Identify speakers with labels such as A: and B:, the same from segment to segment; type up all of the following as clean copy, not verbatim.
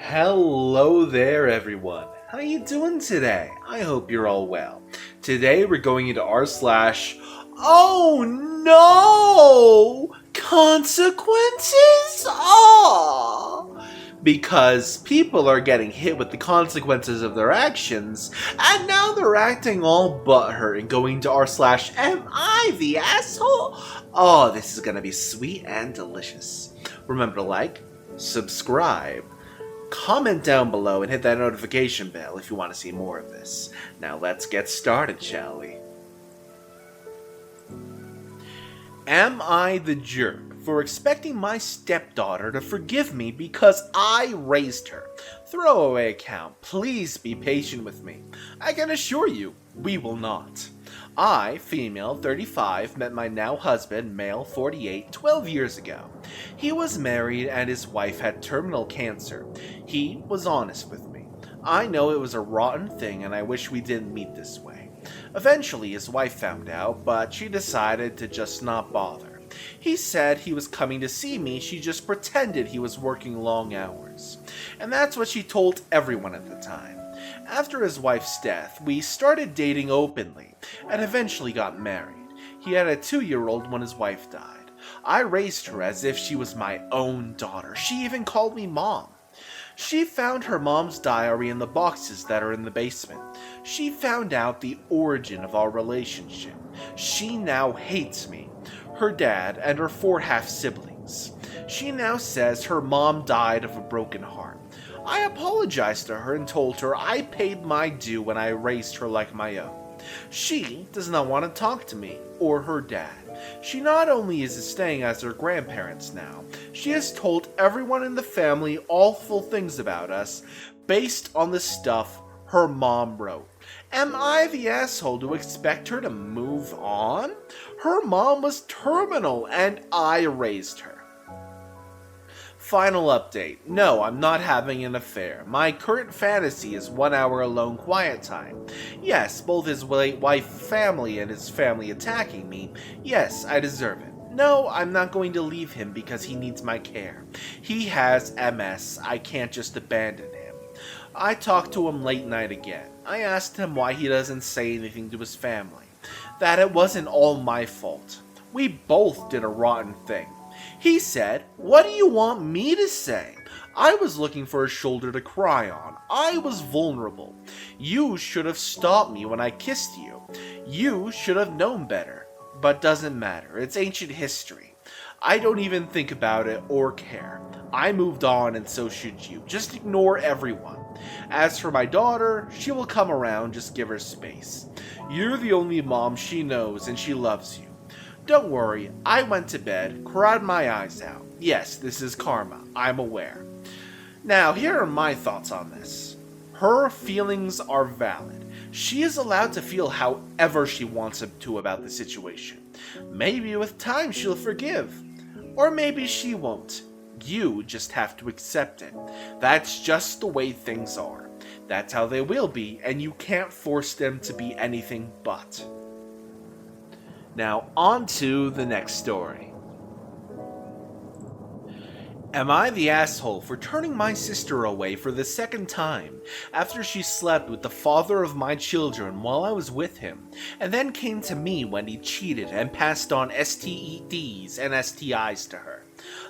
A: Hello there, everyone. How you doing today? I hope you're all well. Today we're going into r slash oh no consequences. Because people are getting hit with the consequences of their actions, and now they're acting all butthurt and going to r slash am I the asshole? Oh, this is gonna be sweet and delicious. Remember to like, subscribe, comment down below, and hit that notification bell if you want to see more of this. Now let's get started, shall we? Am I the jerk for expecting my stepdaughter to forgive me because I raised her? Throwaway account, please be patient with me. I can assure you, we will not. I, female, 35, met my now husband, male, 48, 12 years ago. He was married and his wife had terminal cancer. He was honest with me. I know it was a rotten thing and I wish we didn't meet this way. Eventually his wife found out, but she decided to just not bother. He said he was coming to see me, she just pretended he was working long hours. And that's what she told everyone at the time. After his wife's death, we started dating openly, and eventually got married. He had a 2-year-old when his wife died. I raised her as if she was my own daughter. She even called me mom. She found her mom's diary in the boxes that are in the basement. She found out the origin of our relationship. She now hates me, her dad, and her 4 half-siblings. She now says her mom died of a broken heart. I apologized to her and told her I paid my due when I raised her like my own. She does not want to talk to me or her dad. She not only is staying as her grandparents now, she has told everyone in the family awful things about us based on the stuff her mom wrote. Am I the asshole to expect her to move on? Her mom was terminal and I raised her. Final update. No, I'm not having an affair. My current fantasy is 1 hour alone quiet time. Yes, both his wife family and his family attacking me. Yes, I deserve it. No, I'm not going to leave him because he needs my care. He has MS. I can't just abandon him. I talked to him late night again. I asked him why he doesn't say anything to his family. That it wasn't all my fault. We both did a rotten thing. He said, "What do you want me to say? I was looking for a shoulder to cry on. I was vulnerable. You should have stopped me when I kissed you. You should have known better. But doesn't matter. It's ancient history. I don't even think about it or care. I moved on and so should you. Just ignore everyone. As for my daughter, she will come around, just give her space. You're the only mom she knows and she loves you. Don't worry, I went to bed, cried my eyes out. Yes, this is karma, I'm aware." Now, here are my thoughts on this. Her feelings are valid. She is allowed to feel however she wants to about the situation. Maybe with time she'll forgive. Or maybe she won't. You just have to accept it. That's just the way things are. That's how they will be, and you can't force them to be anything but. Now, on to the next story. Am I the asshole for turning my sister away for the second time after she slept with the father of my children while I was with him, and then came to me when he cheated and passed on STDs and STIs to her?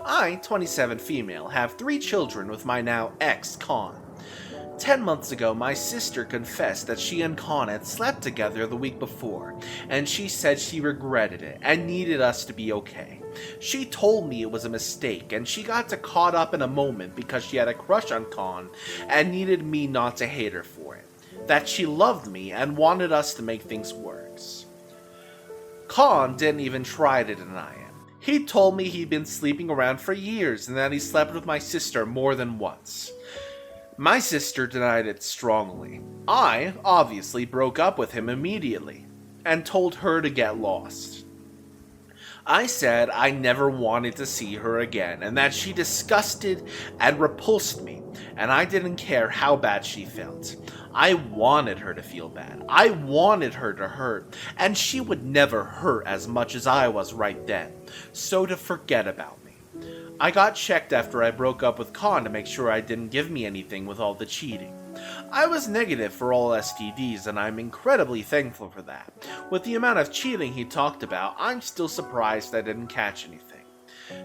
A: I, 27 female, have 3 children with my now ex, Con. 10 months ago, my sister confessed that she and Con had slept together the week before, and she said she regretted it and needed us to be okay. She told me it was a mistake, and she got caught up in a moment because she had a crush on Con and needed me not to hate her for it. That she loved me and wanted us to make things worse. Con didn't even try to deny it. He told me he'd been sleeping around for years and that he slept with my sister more than once. My sister denied it strongly. I, obviously, broke up with him immediately and told her to get lost. I said I never wanted to see her again and that she disgusted and repulsed me, and I didn't care how bad she felt. I wanted her to feel bad. I wanted her to hurt, and she would never hurt as much as I was right then, so to forget about me. I got checked after I broke up with Con to make sure I didn't give me anything with all the cheating. I was negative for all STDs, and I'm incredibly thankful for that. With the amount of cheating he talked about, I'm still surprised I didn't catch anything.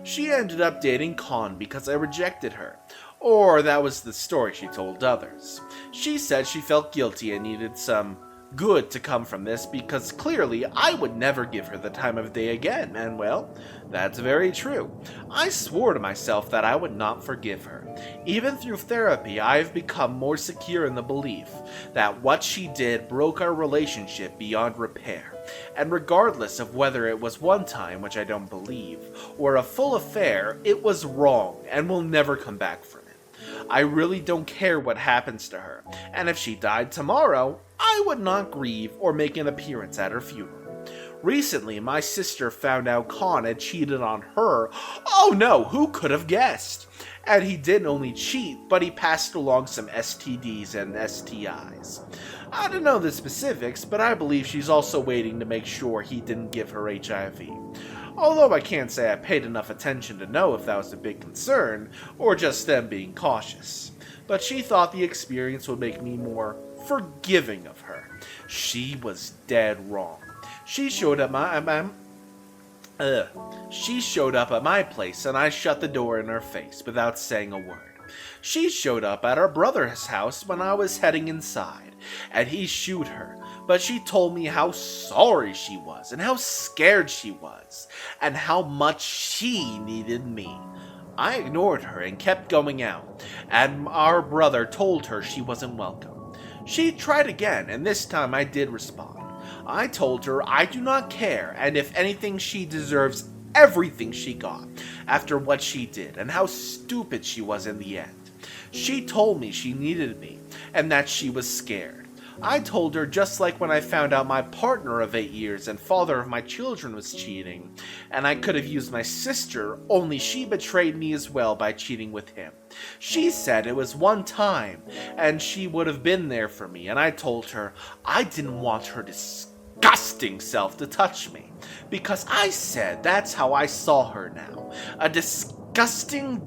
A: She ended up dating Con because I rejected her. Or that was the story she told others. She said she felt guilty and needed some good to come from this because clearly I would never give her the time of day again, and well, that's very true. I swore to myself that I would not forgive her. Even through therapy, I have become more secure in the belief that what she did broke our relationship beyond repair. And regardless of whether it was one time, which I don't believe, or a full affair, it was wrong and will never come back from it. I really don't care what happens to her, and if she died tomorrow, I would not grieve or make an appearance at her funeral. Recently, my sister found out Con had cheated on her. Oh no, who could have guessed? And he didn't only cheat, but he passed along some STDs and STIs. I don't know the specifics, but I believe she's also waiting to make sure he didn't give her HIV. Although I can't say I paid enough attention to know if that was a big concern, or just them being cautious. But she thought the experience would make me more forgiving of her. She was dead wrong. She showed up at my place and I shut the door in her face without saying a word. She showed up at our brother's house when I was heading inside, and he shooed her, but she told me how sorry she was, and how scared she was, and how much she needed me. I ignored her and kept going out, and our brother told her she wasn't welcome. She tried again, and this time I did respond. I told her I do not care, and if anything, she deserves everything she got after what she did, and how stupid she was in the end. She told me she needed me, and that she was scared. I told her just like when I found out my partner of 8 years and father of my children was cheating, and I could have used my sister, only she betrayed me as well by cheating with him. She said it was one time, and she would have been there for me, and I told her I didn't want her disgusting self to touch me, because I said that's how I saw her now, a disgusting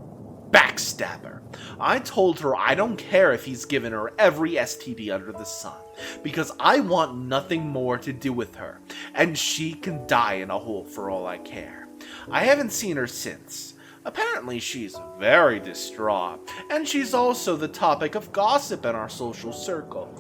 A: backstabber. I told her I don't care if he's given her every STD under the sun, because I want nothing more to do with her, and she can die in a hole for all I care. I haven't seen her since. Apparently she's very distraught, and she's also the topic of gossip in our social circle.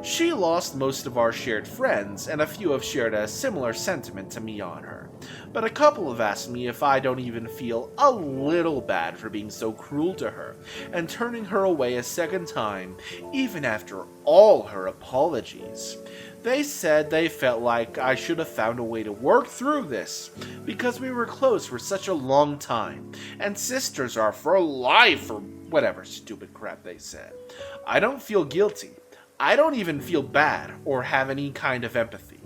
A: She lost most of our shared friends, and a few have shared a similar sentiment to me on her. But a couple have asked me if I don't even feel a little bad for being so cruel to her, and turning her away a second time, even after all her apologies. They said they felt like I should have found a way to work through this, because we were close for such a long time, and sisters are for life, or whatever stupid crap they said. I don't feel guilty. I don't even feel bad or have any kind of empathy.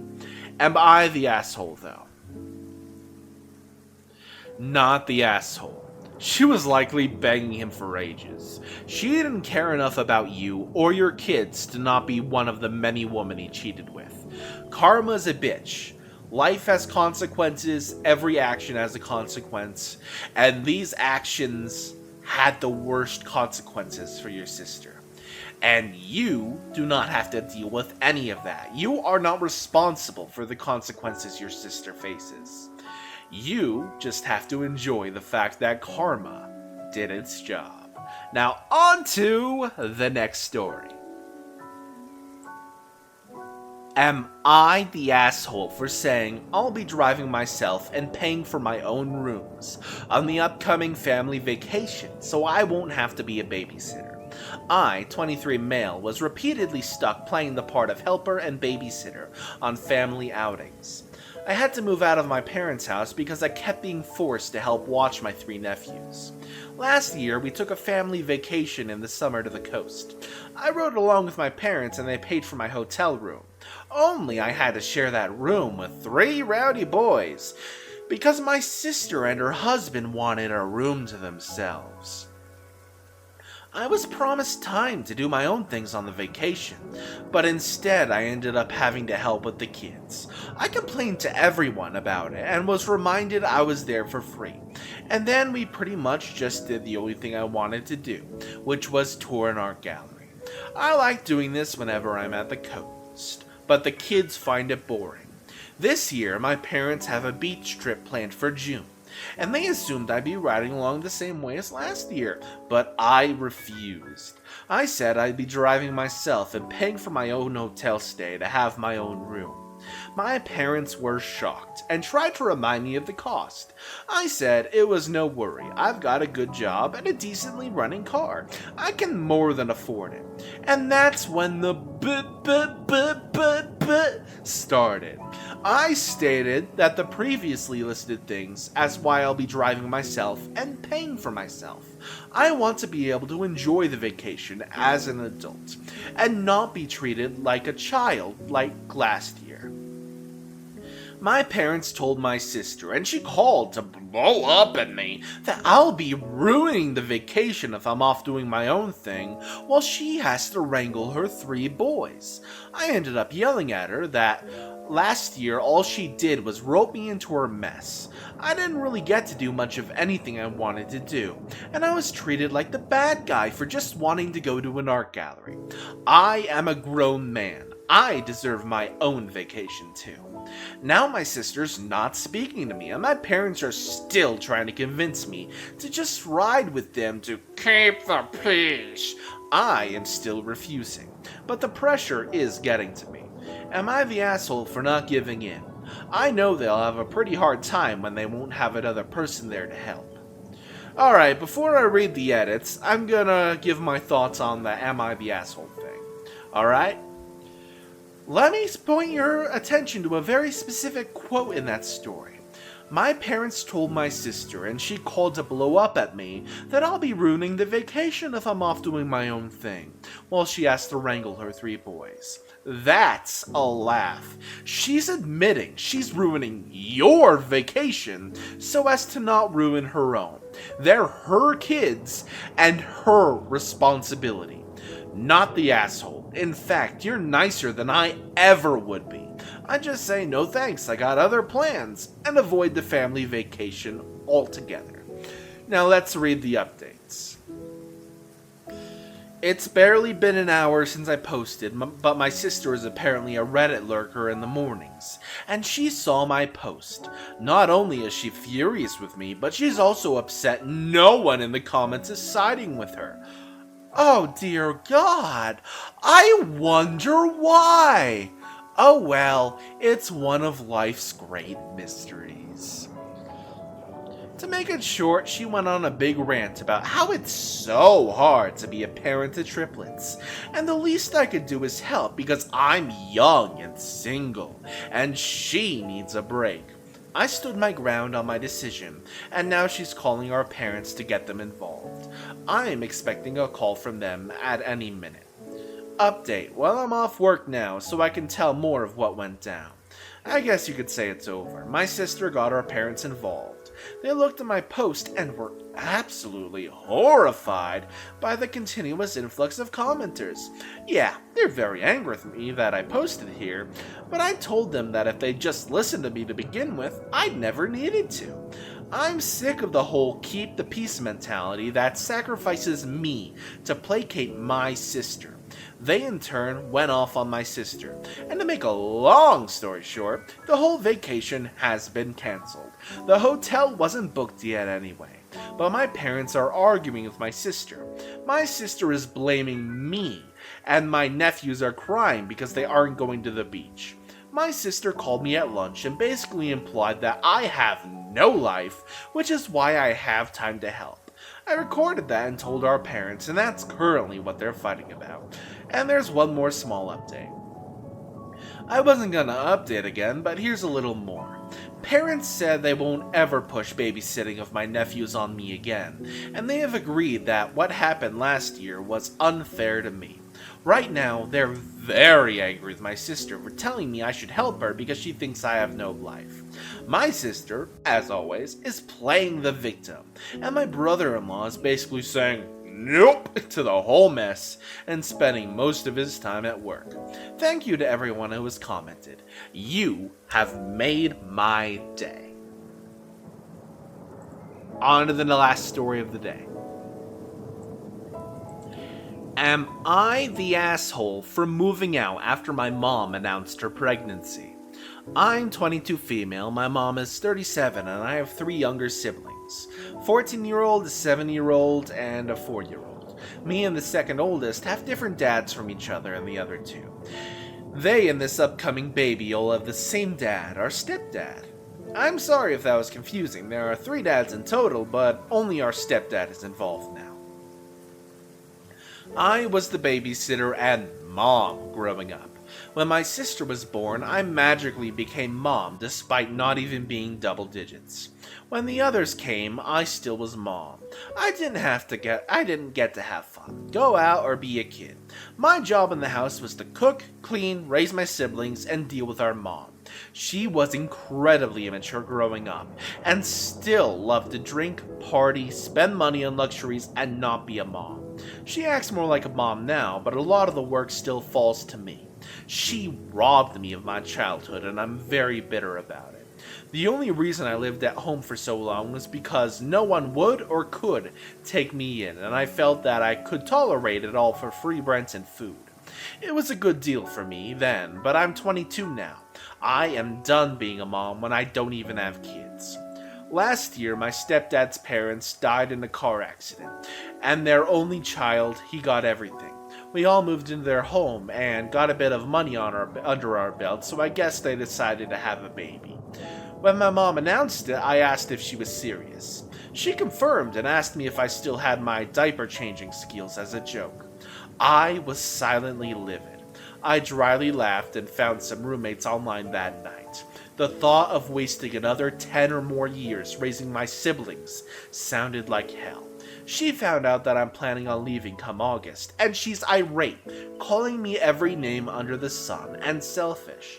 A: Am I the asshole, though? Not the asshole. She was likely begging him for ages. She didn't care enough about you or your kids to not be one of the many women he cheated with. Karma's a bitch. Life has consequences, every action has a consequence, and these actions had the worst consequences for your sister. And you do not have to deal with any of that. You are not responsible for the consequences your sister faces. You just have to enjoy the fact that karma did its job. Now on to the next story. Am I the asshole for saying I'll be driving myself and paying for my own rooms on the upcoming family vacation so I won't have to be a babysitter? I, 23 male, was repeatedly stuck playing the part of helper and babysitter on family outings. I had to move out of my parents' house because I kept being forced to help watch my 3 nephews. Last year, we took a family vacation in the summer to the coast. I rode along with my parents and they paid for my hotel room. Only I had to share that room with 3 rowdy boys, because my sister and her husband wanted a room to themselves. I was promised time to do my own things on the vacation, but instead I ended up having to help with the kids. I complained to everyone about it and was reminded I was there for free, And then we pretty much just did the only thing I wanted to do, which was tour an art gallery. I like doing this whenever I'm at the coast, but the kids find it boring. This year, my parents have a beach trip planned for June, and they assumed I'd be riding along the same way as last year, but I refused. I said I'd be driving myself and paying for my own hotel stay to have my own room. My parents were shocked and tried to remind me of the cost. I said it was no worry. I've got a good job and a decently running car. I can more than afford it. And that's when the started. I stated that the previously listed things as why I'll be driving myself and paying for myself. I want to be able to enjoy the vacation as an adult and not be treated like a child like last year. My parents told my sister, and she called to blow up at me, that I'll be ruining the vacation if I'm off doing my own thing, while she has to wrangle her 3 boys. I ended up yelling at her that last year all she did was rope me into her mess. I didn't really get to do much of anything I wanted to do, and I was treated like the bad guy for just wanting to go to an art gallery. I am a grown man. I deserve my own vacation too. Now my sister's not speaking to me, and my parents are still trying to convince me to just ride with them to keep the peace. I am still refusing, but the pressure is getting to me. Am I the asshole for not giving in? I know they'll have a pretty hard time when they won't have another person there to help. Alright, before I read the edits, I'm gonna give my thoughts on the am I the asshole thing. Alright? Let me point your attention to a very specific quote in that story. My parents told my sister, and she called to blow up at me, that I'll be ruining the vacation if I'm off doing my own thing, while she has to wrangle her 3 boys. That's a laugh. She's admitting she's ruining your vacation so as to not ruin her own. They're her kids and her responsibility, not the asshole. In fact, you're nicer than I ever would be. I just say no thanks, I got other plans, and avoid the family vacation altogether. Now let's read the updates. It's barely been an hour since I posted, but my sister is apparently a Reddit lurker in the mornings, and she saw my post. Not only is she furious with me, but she's also upset no one in the comments is siding with her. Oh dear God, I wonder why. Oh well, it's one of life's great mysteries. To make it short, she went on a big rant about how it's so hard to be a parent to triplets, and the least I could do is help because I'm young and single, and she needs a break. I stood my ground on my decision, and now she's calling our parents to get them involved. I'm expecting a call from them at any minute. Update, well, I'm off work now, so I can tell more of what went down. I guess you could say it's over. My sister got our parents involved. They looked at my post and were absolutely horrified by the continuous influx of commenters. Yeah, they're very angry with me that I posted here, but I told them that if they just listened to me to begin with, I'd never needed to. I'm sick of the whole keep the peace mentality that sacrifices me to placate my sister. They in turn went off on my sister, and to make a long story short, the whole vacation has been cancelled. The hotel wasn't booked yet anyway, but my parents are arguing with my sister. My sister is blaming me, and my nephews are crying because they aren't going to the beach. My sister called me at lunch and basically implied that I have no life, which is why I have time to help. I recorded that and told our parents, and that's currently what they're fighting about. And there's one more small update. I wasn't gonna update again, but here's a little more. Parents said they won't ever push babysitting of my nephews on me again, and they have agreed that what happened last year was unfair to me. Right now, they're very angry with my sister for telling me I should help her because she thinks I have no life. My sister, as always, is playing the victim, and my brother-in-law is basically saying nope to the whole mess and spending most of his time at work. Thank you to everyone who has commented. You have made my day. On to the last story of the day. Am I the asshole for moving out after my mom announced her pregnancy? I'm 22 female, my mom is 37, and I have 3 younger siblings. 14-year-old, a 7-year-old, and a 4-year-old. Me and the second oldest have different dads from each other and the other 2. They and this upcoming baby will have the same dad, our stepdad. I'm sorry if that was confusing, there are 3 dads in total, but only our stepdad is involved now. I was the babysitter and mom growing up. When my sister was born, I magically became mom despite not even being double digits. When the others came, I still was mom. I didn't get to have fun, go out, or be a kid. My job in the house was to cook, clean, raise my siblings, and deal with our mom. She was incredibly immature growing up, and still loved to drink, party, spend money on luxuries, and not be a mom. She acts more like a mom now, but a lot of the work still falls to me. She robbed me of my childhood, and I'm very bitter about it. The only reason I lived at home for so long was because no one would or could take me in, and I felt that I could tolerate it all for free rent and food. It was a good deal for me then, but I'm 22 now. I am done being a mom when I don't even have kids. Last year, my stepdad's parents died in a car accident, and their only child, he got everything. We all moved into their home and got a bit of money under our belt, so I guess they decided to have a baby. When my mom announced it, I asked if she was serious. She confirmed and asked me if I still had my diaper changing skills as a joke. I was silently livid. I dryly laughed and found some roommates online that night. The thought of wasting another 10 or more years raising my siblings sounded like hell. She found out that I'm planning on leaving come August, and she's irate, calling me every name under the sun and selfish.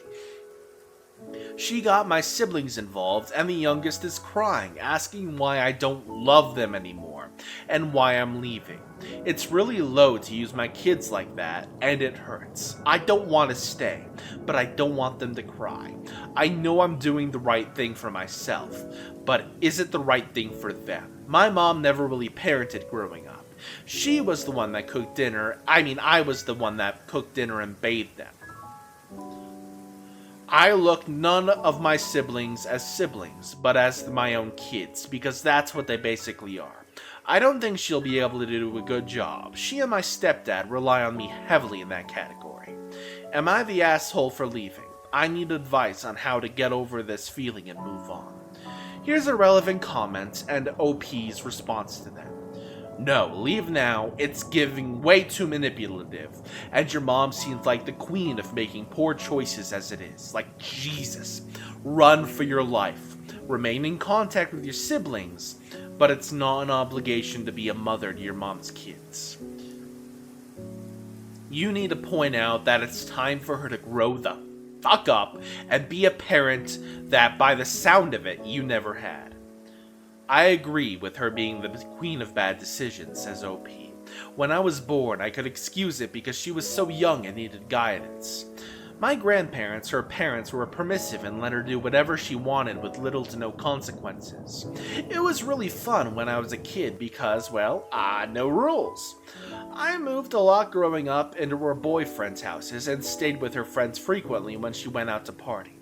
A: She got my siblings involved, and the youngest is crying, asking why I don't love them anymore, and why I'm leaving. It's really low to use my kids like that, and it hurts. I don't want to stay, but I don't want them to cry. I know I'm doing the right thing for myself, but is it the right thing for them? My mom never really parented growing up. She was the one that cooked dinner. I was the one that cooked dinner and bathed them. I look none of my siblings as siblings, but as my own kids, because that's what they basically are. I don't think she'll be able to do a good job. She and my stepdad rely on me heavily in that category. Am I the asshole for leaving? I need advice on how to get over this feeling and move on. Here's a relevant comment and OP's response to that. No, leave now, it's giving way too manipulative, and your mom seems like the queen of making poor choices as it is. Like, Jesus. Run for your life. Remain in contact with your siblings, but it's not an obligation to be a mother to your mom's kids. You need to point out that it's time for her to grow the fuck up and be a parent that, by the sound of it, you never had. I agree with her being the queen of bad decisions, says OP. When I was born, I could excuse it because she was so young and needed guidance. My grandparents, her parents, were permissive and let her do whatever she wanted with little to no consequences. It was really fun when I was a kid because, well, no rules. I moved a lot growing up into her boyfriend's houses and stayed with her friends frequently when she went out to party.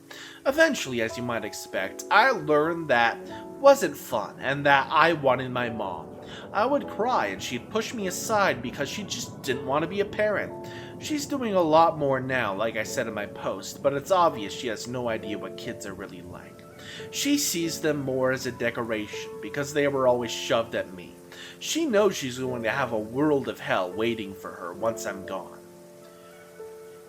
A: Eventually, as you might expect, I learned that wasn't fun and that I wanted my mom. I would cry and she'd push me aside because she just didn't want to be a parent. She's doing a lot more now, like I said in my post, but it's obvious she has no idea what kids are really like. She sees them more as a decoration because they were always shoved at me. She knows she's going to have a world of hell waiting for her once I'm gone.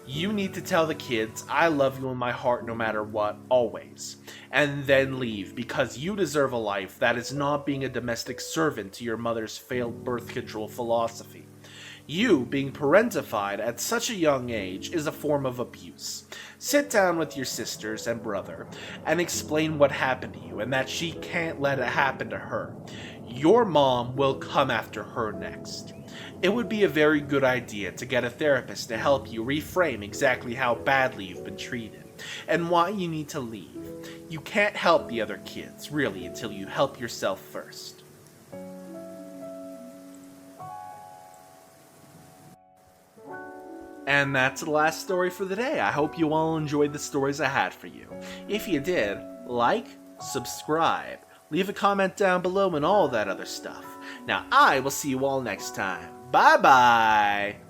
A: You need to tell the kids, I love you in my heart no matter what, always. And then leave, because you deserve a life that is not being a domestic servant to your mother's failed birth control philosophy. You being parentified at such a young age is a form of abuse. Sit down with your sisters and brother and explain what happened to you and that she can't let it happen to her. Your mom will come after her next. It would be a very good idea to get a therapist to help you reframe exactly how badly you've been treated and why you need to leave. You can't help the other kids, really, until you help yourself first. And that's the last story for the day. I hope you all enjoyed the stories I had for you. If you did, like, subscribe, leave a comment down below, and all that other stuff. Now, I will see you all next time. Bye-bye!